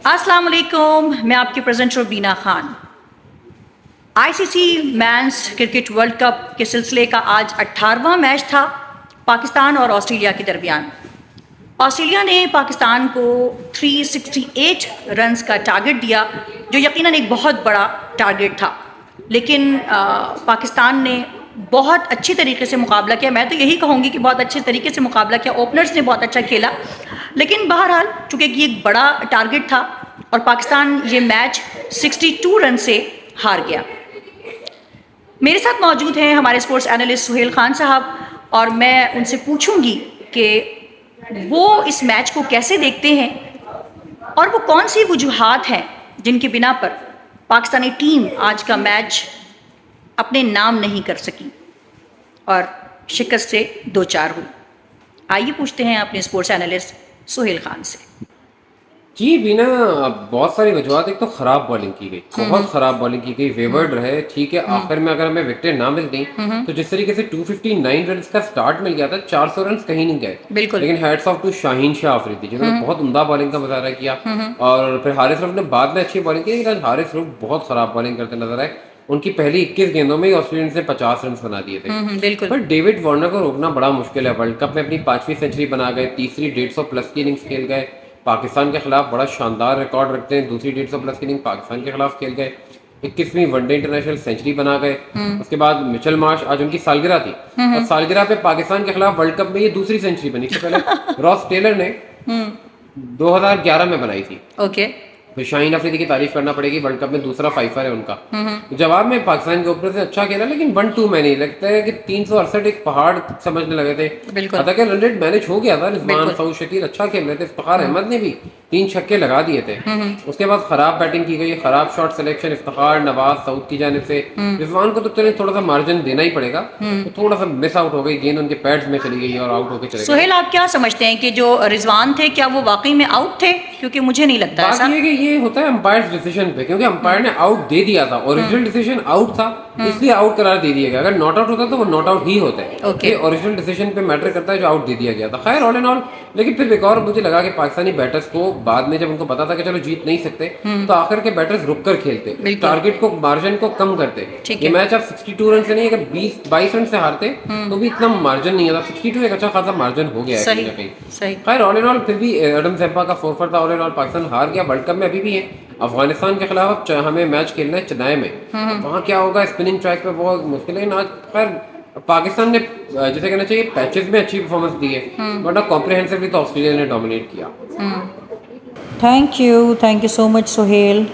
अस्सलाम वालेकुम, मैं आपकी presenter Rubina Khan. ICC men's cricket world cup के सिलसिले का आज 18वां मैच था पाकिस्तान और ऑस्ट्रेलिया के दरमियान। ऑस्ट्रेलिया ने पाकिस्तान को 368 रन्स का टारगेट दिया, जो यकीनन एक बहुत बड़ा टारगेट था, लेकिन पाकिस्तान ने बहुत अच्छी तरीके से मुकाबला किया। मैं तो यही कहूँगी कि बहुत अच्छे तरीके से मुकाबला किया। ओपनर्स ने बहुत अच्छा खेला, लेकिन बहरहाल चूँकि ये एक बड़ा टारगेट था और पाकिस्तान ये मैच 62 रन से हार गया। मेरे साथ मौजूद हैं हमारे स्पोर्ट्स एनालिस्ट सुहेल खान साहब, और मैं उनसे पूछूंगी कि वो इस मैच को कैसे देखते हैं और वो कौन सी वजूहात हैं जिनकी बिना पर पाकिस्तानी टीम आज का मैच अपने नाम नहीं कर सकी और शिकस्त से दो चार हुई। आइए पूछते हैं अपने स्पोर्ट्स एनालिस्ट सुहेल खान से। जी बिना बहुत सारी वजूहत। एक तो खराब बॉलिंग की गई, बहुत खराब बॉलिंग की गई, वेवर्ड रहे। ठीक है, आखिर में अगर हमें विकेटें ना मिलती तो जिस तरीके से 259 रन का स्टार्ट मिल गया था, 400 रन कहीं नहीं गए। लेकिन hats off to Shaheen Shah Afridi, जिन्होंने बहुत उम्दा बॉलिंग का मुजाहरा किया। और फिर हारिस रऊफ ने बाद में अच्छी बॉलिंग की, लेकिन हारिस रऊफ बहुत खराब बॉलिंग करते नजर आए। उनकी पहली 21 गेंदों में ऑस्ट्रेलियंस ने 50 रन बना दिए थे। पर डेविड वार्नर को रोकना बड़ा मुश्किल है। वर्ल्ड कप में अपनी 5वीं सेंचुरी बना गए, तीसरी 150 प्लस की इनिंग्स खेल गए, पाकिस्तान के खिलाफ बड़ा शानदार रिकॉर्ड रखते हैं। दूसरी 150 प्लस की इनिंग पाकिस्तान के खिलाफ खेल गए, 21वीं वनडे इंटरनेशनल सेंचुरी बना गए। उसके बाद मिचेल मार्श, आज उनकी सालगिरह थी, और सालगिरह पे पाकिस्तान के खिलाफ वर्ल्ड कप में ये दूसरी सेंचुरी बनी। इससे पहले रॉस टेलर ने 2011 में बनाई थी। फिर शाहीन अफरीदी की तारीफ करना पड़ेगी, वर्ल्ड कप में दूसरा फाइफर है उनका। जवाब में पाकिस्तान के ऊपर से अच्छा खेला, लेकिन 1-2 में नहीं। लगता है कि 368 एक पहाड़ समझने लगे थे। हालांकि रन रेट मैनेज हो गया था। रिजवान, सऊद शकील अच्छा खेल रहे थे, इफ्तिखार अहमद ने भी 3 छक्के लगा दिए थे। उसके बाद खराब बैटिंग की गई, खराब शॉट सिलेक्शन इफ्तिखार, नवाज, सऊद की जानिब से। रिजवान को तो चले थोड़ा सा मार्जिन देना ही पड़ेगा, तो थोड़ा सा मिस आउट हो गई, गेंद उनके पैड्स में चली गई और आउट होकर चले गए। सुहेल, आप क्या समझते हैं कि जो रिजवान थे, क्या वो वाकई में आउट थे? क्योंकि मुझे नहीं लगता ऐसा। बात ये होता है अंपायर डिसीजन पे, क्योंकि अंपायर ने आउट दे दिया था। ओरिजिनल डिसीजन आउट था, इसलिए आउट करार दे दिया गया। अगर नॉट आउट होता तो वो नॉट आउट ही होता है। ये ओरिजिनल डिसीजन पे मैटर करता है, जो आउट दे दिया गया था। खैर, ऑल एंड ऑल, लेकिन फिर एक और मुझे लगा कि पाकिस्तानी बैटर्स को बाद में, जब उनको पता था कि चलो जीत नहीं सकते, तो आखिर के बैटर्स रुक कर खेलते, टारगेट को, मार्जिन को कम करते। ये मैच आप 62 रन से नहीं, अगर 20-22 रन से हारते तो भी इतना मार्जिन नहीं था। 62 एक अच्छा खासा मार्जिन हो गया है कहीं ना कहीं। खैर, ऑल एंड ऑल, फिर भी एडम ज़ेम्पा का 4 था। ऑल एंड ऑल पाकिस्तान हार गया। वर्ल्ड कप में अभी भी है, अफगानिस्तान के खिलाफ हमें मैच खेलना है चेन्नई में। वहाँ क्या होगा स्पिनिंग ट्रैक पे, बहुत मुश्किल है। आज खैर पाकिस्तान ने, जैसे कहना चाहिए, पैचेस में अच्छी परफॉर्मेंस दी है, बट कॉम्प्रिहेंसिवली तो ऑस्ट्रेलिया ने डोमिनेट किया। Thank you so much Suhail.